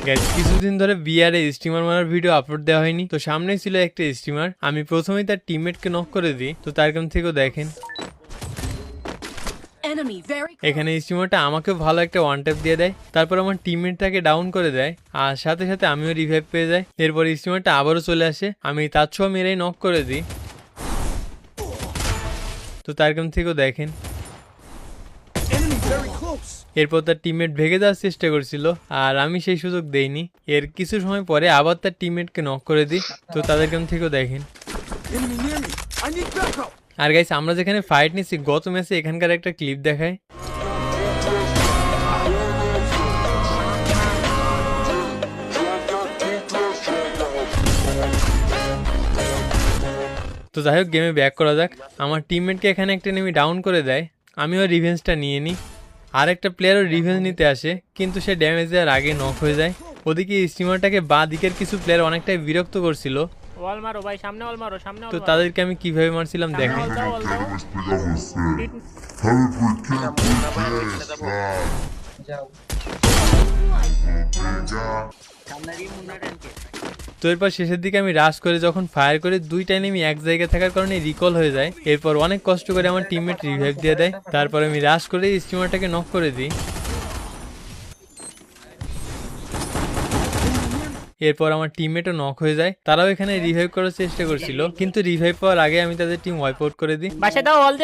Guys কিছুদিন ধরে বিআরে steamer মারার ভিডিও আপলোড দেওয়া হয়নি, তো সামনেই ছিল একটা স্টিমার। আমি প্রথমেই তার টিমমেটকে নক করে দিই, তো তার কাছ থেকেও দেখেন এখানে স্টিমারটা আমাকেও ভালো একটা ওয়ান ট্যাপ দিয়ে দেয়, তারপর আমার টিমমেটটাকে ডাউন করে দেয় আর সাথে সাথে আমিও রিভাইভ পেয়ে যাই। এরপর স্টিমারটা আবারও চলে আসে, আমি তার ছোঁয়া মেরেই নক করে দিই, তো তার কাছ থেকেও দেখেন এরপর তার টিমমেট ভেগে যাওয়ার চেষ্টা করছিল আর আমি সেই সুযোগ দেইনি। এর কিছু সময় পরে আবার তার টিমমেটকে নক করে দিই, তো তাদের কাছ থেকেও দেখেন। আর গাইস আমরা যেখানে ফাইট নিচ্ছি গত ম্যাচে এখানকার একটা ক্লিপ দেখায়। তো যাই হোক গেমে ব্যাক করা যাক। আমার টিমমেটকে এখানে একটা নেমে ডাউন করে দেয়, আমিও রিভেঞ্জটা নিয়ে নিই। আর একটা প্লেয়ারও রিভেঞ্জ নিতে আসে কিন্তু সে ড্যামেজ দেওয়ার আগে নক হয়ে যায়। ওদিকে স্টিমারটাকে বাঁ দিকের কিছু প্লেয়ার অনেকটাই বিরক্ত করছিল, ওয়াল মারো ভাই, সামনে ওয়াল মারো, সামনে তো তাদেরকে আমি কিভাবে মারছিলাম দেখেন। তো এরপর শেষের দিকে আমি রাশ করে যখন ফায়ার করে দুইটা এনিমি এক জায়গায় থাকার কারণে রিকল হয়ে যায়। এরপর অনেক কষ্ট করে আমার টিমমেট রিভাইভ দিয়ে দেয়, তারপর আমি রাশ করে স্টিমারটাকে নক করে দিই। এরপর আমার টিমমেটও নক হয়ে যায়, তারাও এখানে রিভাইভ করার চেষ্টা করছিল কিন্তু রিভাইভ পাওয়ার আগে আমি তাদের টিম ওয়াইপ আউট করে দিই। বাসে দাও ওয়াল দে।